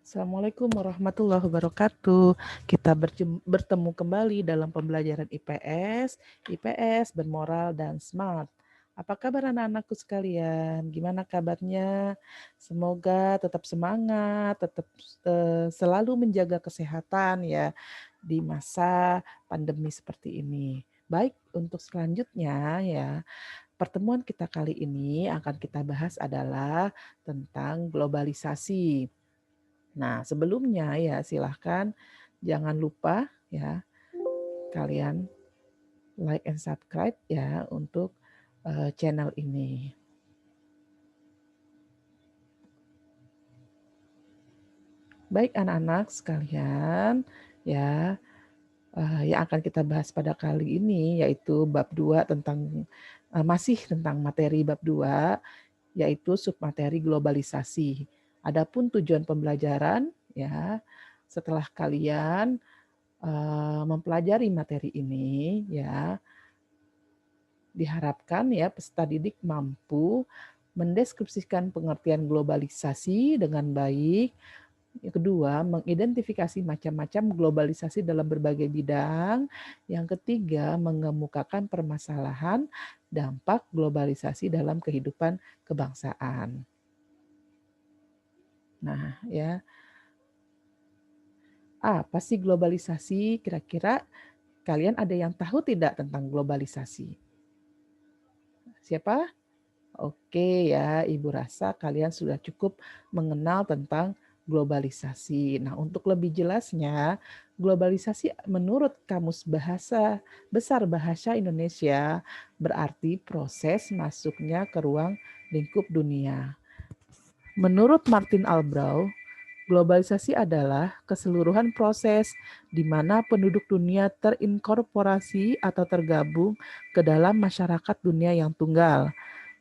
Assalamualaikum warahmatullahi wabarakatuh. Kita bertemu kembali dalam pembelajaran IPS bermoral dan smart. Apa kabar anak-anakku sekalian? Gimana kabarnya? Semoga tetap semangat, tetap selalu menjaga kesehatan ya di masa pandemi seperti ini. Baik, untuk selanjutnya ya, pertemuan kita kali ini akan kita bahas adalah tentang globalisasi. Nah, sebelumnya ya silahkan jangan lupa ya kalian like and subscribe ya untuk channel ini. Baik anak-anak sekalian ya, yang akan kita bahas pada kali ini yaitu bab 2 tentang masih tentang materi bab 2 yaitu submateri globalisasi. Adapun tujuan pembelajaran ya setelah kalian mempelajari materi ini ya diharapkan ya peserta didik mampu mendeskripsikan pengertian globalisasi dengan baik. Yang kedua, mengidentifikasi macam-macam globalisasi dalam berbagai bidang. Yang ketiga, mengemukakan permasalahan dampak globalisasi dalam kehidupan kebangsaan. Nah, ya. Apa sih globalisasi? Kira-kira kalian ada yang tahu tidak tentang globalisasi? Siapa? Oke ya, Ibu rasa kalian sudah cukup mengenal tentang globalisasi. Nah, untuk lebih jelasnya, globalisasi menurut Kamus Bahasa Besar Bahasa Indonesia berarti proses masuknya ke ruang lingkup dunia. Menurut Martin Albrau, globalisasi adalah keseluruhan proses di mana penduduk dunia terinkorporasi atau tergabung ke dalam masyarakat dunia yang tunggal.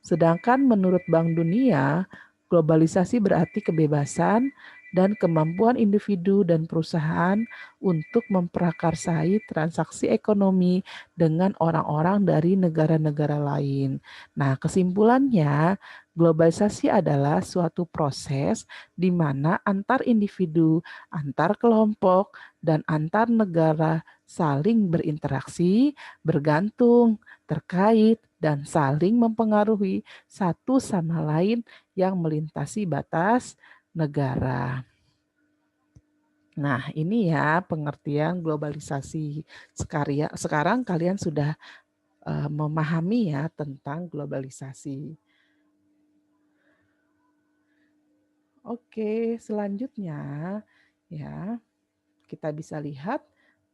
Sedangkan menurut Bank Dunia, globalisasi berarti kebebasan dan kemampuan individu dan perusahaan untuk memprakarsai transaksi ekonomi dengan orang-orang dari negara-negara lain. Nah, kesimpulannya, globalisasi adalah suatu proses di mana antar individu, antar kelompok, dan antar negara saling berinteraksi, bergantung, terkait, dan saling mempengaruhi satu sama lain yang melintasi batas negara. Nah, ini ya pengertian globalisasi. Sekarang kalian sudah memahami ya tentang globalisasi. Oke, selanjutnya ya kita bisa lihat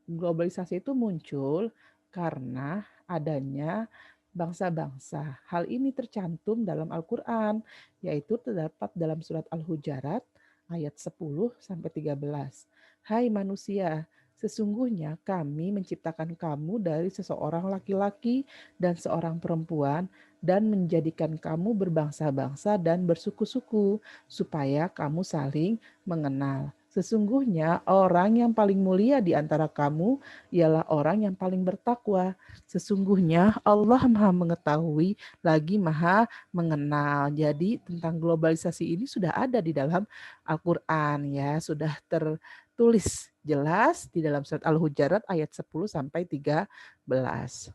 globalisasi itu muncul karena adanya bangsa-bangsa. Hal ini tercantum dalam Al-Quran, yaitu terdapat dalam surat Al-Hujarat ayat 10 sampai 13. Hai manusia, sesungguhnya kami menciptakan kamu dari seseorang laki-laki dan seorang perempuan dan menjadikan kamu berbangsa-bangsa dan bersuku-suku supaya kamu saling mengenal. Sesungguhnya orang yang paling mulia di antara kamu ialah orang yang paling bertakwa. Sesungguhnya Allah Maha mengetahui lagi Maha mengenal. Jadi tentang globalisasi ini sudah ada di dalam Al-Qur'an ya, sudah tertulis jelas di dalam surat Al-Hujarat ayat 10 sampai 13.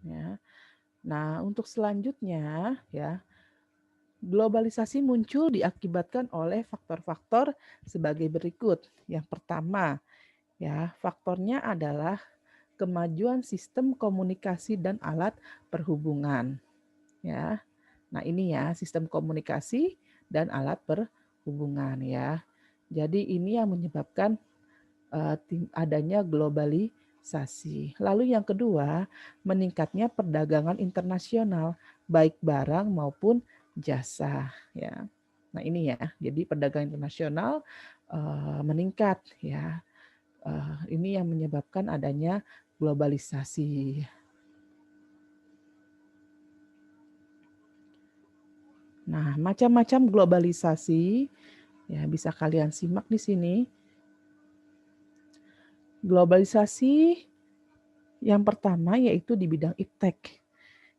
Ya. Nah, untuk selanjutnya ya, globalisasi muncul diakibatkan oleh faktor-faktor sebagai berikut. Yang pertama, ya, faktornya adalah kemajuan sistem komunikasi dan alat perhubungan. Ya. Nah, ini ya, sistem komunikasi dan alat perhubungan ya. Jadi ini yang menyebabkan adanya globalisasi. Lalu yang kedua, meningkatnya perdagangan internasional, baik barang maupun jasa ya. Nah, ini ya. Jadi perdagangan internasional meningkat ya. Ini yang menyebabkan adanya globalisasi. Nah, macam-macam globalisasi ya bisa kalian simak di sini. Globalisasi yang pertama yaitu di bidang iptek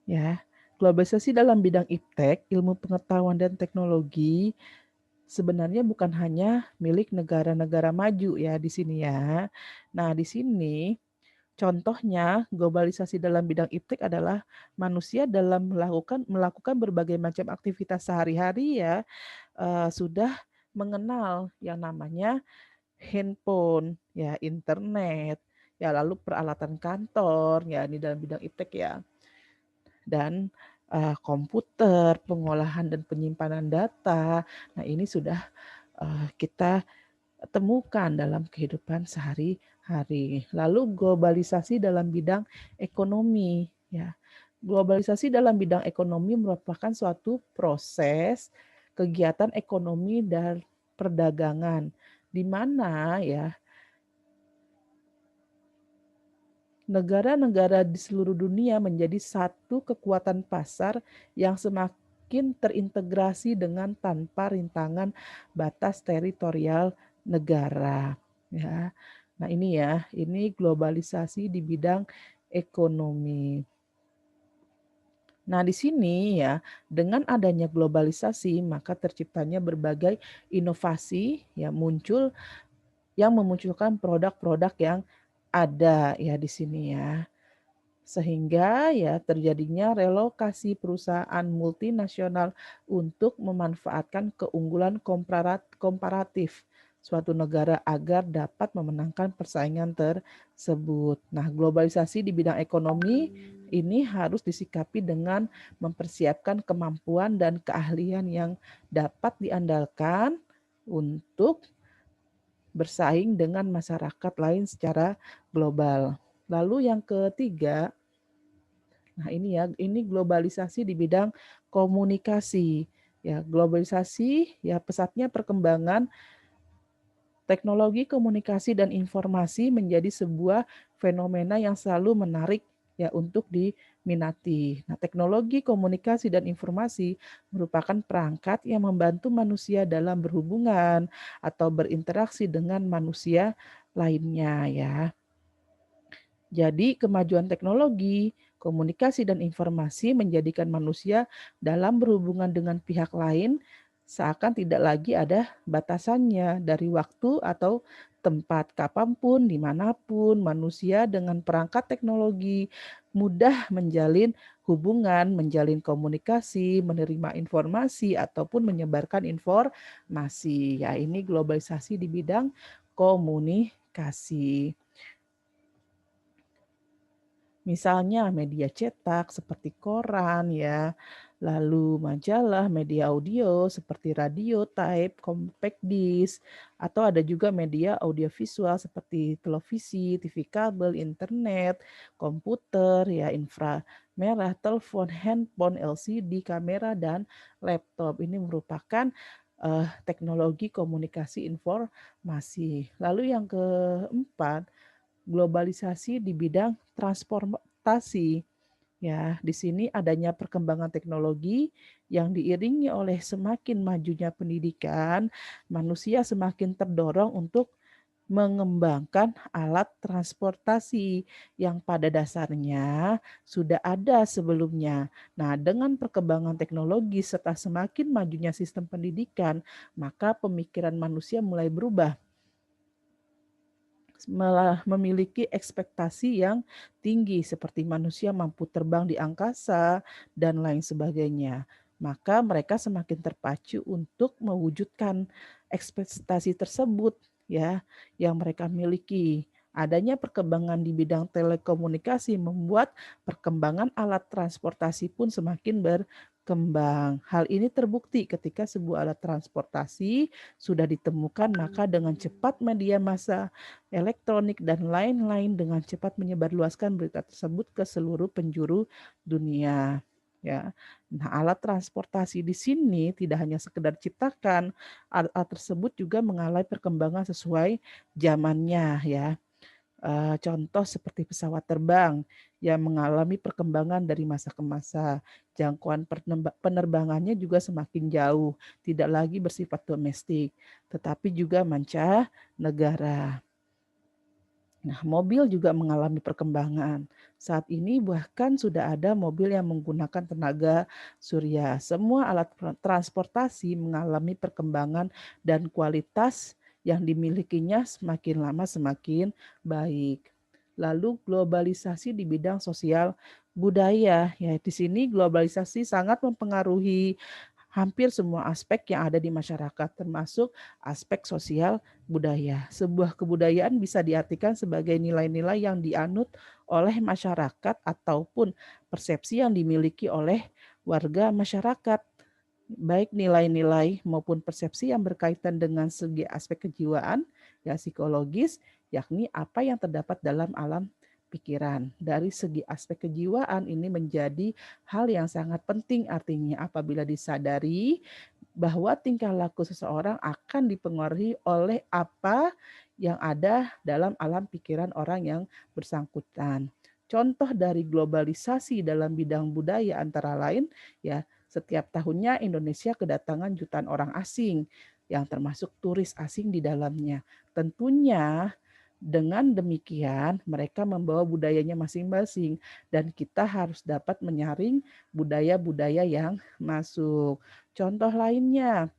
ya. Globalisasi dalam bidang iptek, ilmu pengetahuan dan teknologi, sebenarnya bukan hanya milik negara-negara maju ya di sini ya. Nah, di sini contohnya globalisasi dalam bidang iptek adalah manusia dalam melakukan berbagai macam aktivitas sehari-hari ya, sudah mengenal yang namanya handphone, ya internet, ya lalu peralatan kantor, ya ini dalam bidang iptek ya, dan komputer, pengolahan dan penyimpanan data. Nah, ini sudah kita temukan dalam kehidupan sehari-hari. Lalu globalisasi dalam bidang ekonomi, ya. Globalisasi dalam bidang ekonomi merupakan suatu proses kegiatan ekonomi dan perdagangan di mana ya negara-negara di seluruh dunia menjadi satu kekuatan pasar yang semakin terintegrasi dengan tanpa rintangan batas teritorial negara. Ya. Nah ini ya, ini globalisasi di bidang ekonomi. Nah, di sini ya, dengan adanya globalisasi, maka terciptanya berbagai inovasi ya muncul yang memunculkan produk-produk yang ada ya di sini ya. Sehingga ya terjadinya relokasi perusahaan multinasional untuk memanfaatkan keunggulan komparatif suatu negara agar dapat memenangkan persaingan tersebut. Nah, globalisasi di bidang ekonomi ini harus disikapi dengan mempersiapkan kemampuan dan keahlian yang dapat diandalkan untuk bersaing dengan masyarakat lain secara global. Lalu yang ketiga, nah ini ya, ini globalisasi di bidang komunikasi. Ya, globalisasi ya pesatnya perkembangan teknologi komunikasi dan informasi menjadi sebuah fenomena yang selalu menarik ya untuk diminati. Nah, teknologi komunikasi dan informasi merupakan perangkat yang membantu manusia dalam berhubungan atau berinteraksi dengan manusia lainnya ya. Jadi kemajuan teknologi, komunikasi dan informasi menjadikan manusia dalam berhubungan dengan pihak lain seakan tidak lagi ada batasannya dari waktu atau tempat. Kapanpun, dimanapun, manusia dengan perangkat teknologi mudah menjalin hubungan, menjalin komunikasi, menerima informasi, ataupun menyebarkan informasi. Ya, ini globalisasi di bidang komunikasi. Misalnya media cetak seperti koran ya, lalu majalah, media audio seperti radio, tape, compact disc, atau ada juga media audiovisual seperti televisi, TV kabel, internet, komputer, ya inframerah, telepon, handphone, LCD, kamera, dan laptop. Ini merupakan teknologi komunikasi informasi. Lalu yang keempat, globalisasi di bidang transportasi. Ya, di sini adanya perkembangan teknologi yang diiringi oleh semakin majunya pendidikan, manusia semakin terdorong untuk mengembangkan alat transportasi yang pada dasarnya sudah ada sebelumnya. Nah, dengan perkembangan teknologi serta semakin majunya sistem pendidikan, maka pemikiran manusia mulai berubah, malah memiliki ekspektasi yang tinggi seperti manusia mampu terbang di angkasa dan lain sebagainya. Maka mereka semakin terpacu untuk mewujudkan ekspektasi tersebut ya yang mereka miliki. Adanya perkembangan di bidang telekomunikasi membuat perkembangan alat transportasi pun semakin berkembang. Hal ini terbukti ketika sebuah alat transportasi sudah ditemukan, maka dengan cepat media massa elektronik, dan lain-lain dengan cepat menyebarluaskan berita tersebut ke seluruh penjuru dunia. Ya, nah alat transportasi di sini tidak hanya sekedar ciptakan, alat tersebut juga mengalami perkembangan sesuai zamannya ya. Contoh seperti pesawat terbang yang mengalami perkembangan dari masa ke masa. Jangkauan penerbangannya juga semakin jauh, tidak lagi bersifat domestik, tetapi juga mancanegara. Nah, mobil juga mengalami perkembangan. Saat ini bahkan sudah ada mobil yang menggunakan tenaga surya. Semua alat transportasi mengalami perkembangan dan kualitas yang dimilikinya semakin lama semakin baik. Lalu globalisasi di bidang sosial budaya. Ya, di sini globalisasi sangat mempengaruhi hampir semua aspek yang ada di masyarakat, termasuk aspek sosial budaya. Sebuah kebudayaan bisa diartikan sebagai nilai-nilai yang dianut oleh masyarakat ataupun persepsi yang dimiliki oleh warga masyarakat, baik nilai-nilai maupun persepsi yang berkaitan dengan segi aspek kejiwaan, ya psikologis, yakni apa yang terdapat dalam alam pikiran. Dari segi aspek kejiwaan ini menjadi hal yang sangat penting, artinya apabila disadari bahwa tingkah laku seseorang akan dipengaruhi oleh apa yang ada dalam alam pikiran orang yang bersangkutan. Contoh dari globalisasi dalam bidang budaya antara lain, ya, setiap tahunnya Indonesia kedatangan jutaan orang asing yang termasuk turis asing di dalamnya. Tentunya dengan demikian mereka membawa budayanya masing-masing dan kita harus dapat menyaring budaya-budaya yang masuk. Contoh lainnya,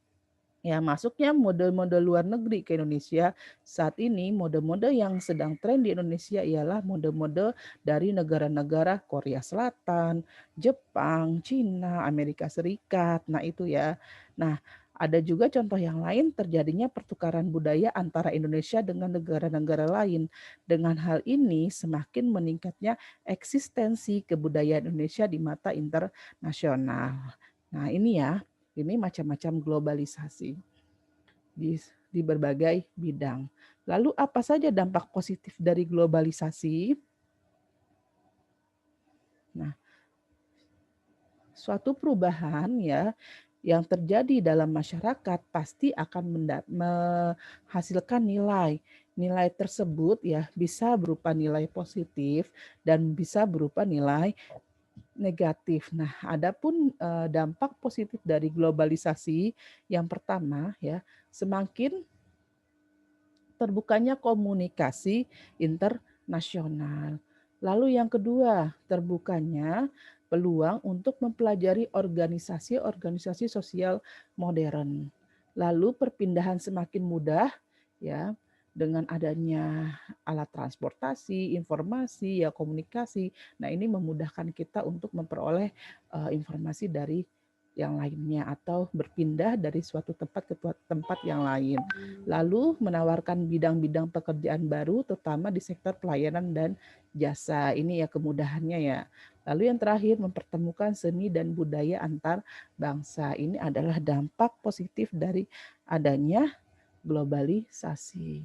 ya masuknya mode-mode luar negeri ke Indonesia. Saat ini mode-mode yang sedang tren di Indonesia ialah mode-mode dari negara-negara Korea Selatan, Jepang, Cina, Amerika Serikat. Nah, itu ya. Nah, ada juga contoh yang lain terjadinya pertukaran budaya antara Indonesia dengan negara-negara lain. Dengan hal ini semakin meningkatnya eksistensi kebudayaan Indonesia di mata internasional. Nah, ini ya, ini macam-macam globalisasi di berbagai bidang. Lalu apa saja dampak positif dari globalisasi? Nah, suatu perubahan ya yang terjadi dalam masyarakat pasti akan menghasilkan nilai. Nilai tersebut ya bisa berupa nilai positif dan bisa berupa nilai negatif. Nah, adapun dampak positif dari globalisasi yang pertama ya, semakin terbukanya komunikasi internasional. Lalu yang kedua, terbukanya peluang untuk mempelajari organisasi-organisasi sosial modern. Lalu perpindahan semakin mudah ya dengan adanya alat transportasi, informasi, ya komunikasi. Nah, ini memudahkan kita untuk memperoleh informasi dari yang lainnya atau berpindah dari suatu tempat ke tempat yang lain. Lalu menawarkan bidang-bidang pekerjaan baru terutama di sektor pelayanan dan jasa. Ini ya kemudahannya ya. Lalu yang terakhir mempertemukan seni dan budaya antar bangsa. Ini adalah dampak positif dari adanya globalisasi.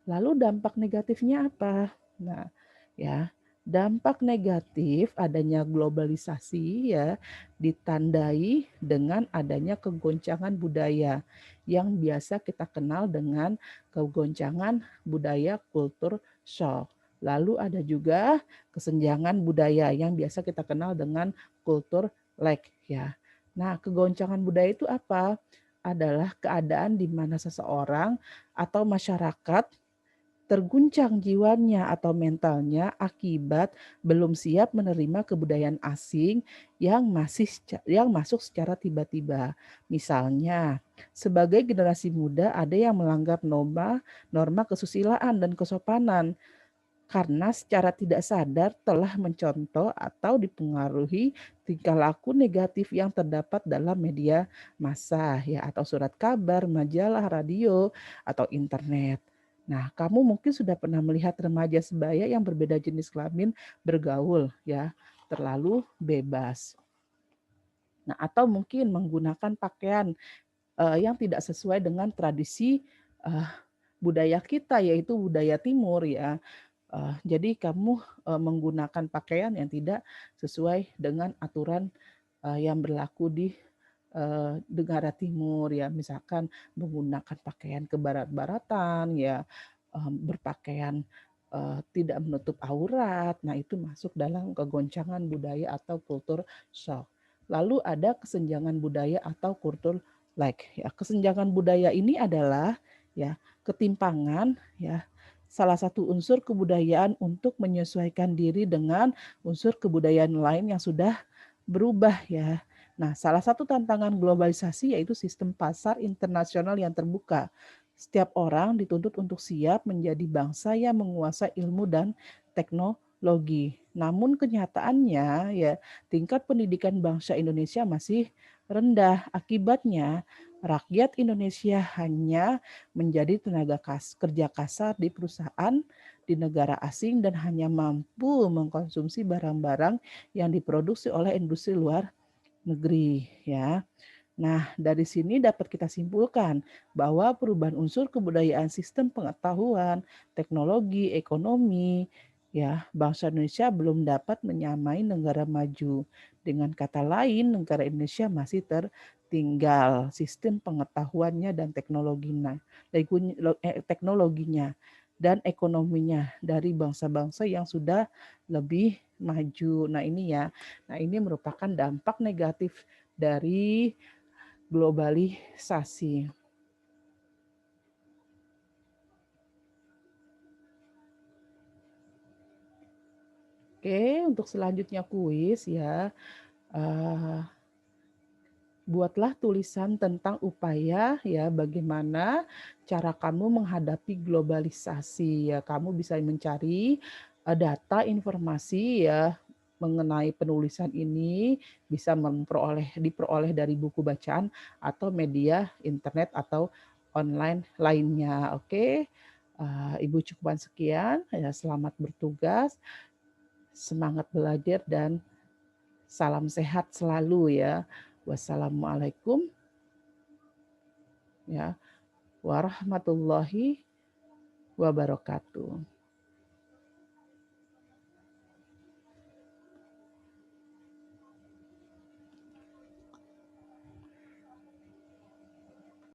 Lalu dampak negatifnya apa? Nah, ya, dampak negatif adanya globalisasi ya ditandai dengan adanya kegoncangan budaya yang biasa kita kenal dengan kegoncangan budaya kultur shock. Lalu ada juga kesenjangan budaya yang biasa kita kenal dengan kultur lag ya. Nah, kegoncangan budaya itu apa? Adalah keadaan di mana seseorang atau masyarakat terguncang jiwanya atau mentalnya akibat belum siap menerima kebudayaan asing yang masuk secara tiba-tiba. Misalnya, sebagai generasi muda ada yang melanggar norma kesusilaan dan kesopanan karena secara tidak sadar telah mencontoh atau dipengaruhi tingkah laku negatif yang terdapat dalam media massa ya atau surat kabar, majalah, radio atau internet. Nah, kamu mungkin sudah pernah melihat remaja sebaya yang berbeda jenis kelamin bergaul ya, terlalu bebas. Nah, atau mungkin menggunakan pakaian yang tidak sesuai dengan tradisi uh, budaya kita yaitu budaya timur ya. Jadi kamu menggunakan pakaian yang tidak sesuai dengan aturan yang berlaku di negara timur ya, misalkan menggunakan pakaian kebarat-baratan ya, berpakaian tidak menutup aurat. Nah, itu masuk dalam kegoncangan budaya atau kultur shock. Lalu ada kesenjangan budaya atau kultur lag ya. Kesenjangan budaya ini adalah ya ketimpangan ya salah satu unsur kebudayaan untuk menyesuaikan diri dengan unsur kebudayaan lain yang sudah berubah ya. Nah, salah satu tantangan globalisasi yaitu sistem pasar internasional yang terbuka. Setiap orang dituntut untuk siap menjadi bangsa yang menguasai ilmu dan teknologi. Namun kenyataannya ya tingkat pendidikan bangsa Indonesia masih rendah. Akibatnya rakyat Indonesia hanya menjadi kerja kasar di perusahaan di negara asing dan hanya mampu mengkonsumsi barang-barang yang diproduksi oleh industri luar negeri ya. Nah, dari sini dapat kita simpulkan bahwa perubahan unsur kebudayaan, sistem pengetahuan, teknologi, ekonomi, ya, bangsa Indonesia belum dapat menyamai negara maju. Dengan kata lain, negara Indonesia masih tertinggal sistem pengetahuannya dan teknologinya dan ekonominya dari bangsa-bangsa yang sudah lebih maju. Nah, ini ya. Nah, ini merupakan dampak negatif dari globalisasi. Oke, untuk selanjutnya kuis ya. Uh, Buatlah tulisan tentang upaya ya bagaimana cara kamu menghadapi globalisasi ya. Kamu bisa mencari data informasi ya mengenai penulisan ini bisa diperoleh dari buku bacaan atau media internet atau online lainnya. Oke. Ibu cukupan sekian ya, selamat bertugas, semangat belajar dan salam sehat selalu ya. Wassalamualaikum ya warahmatullahi wabarakatuh.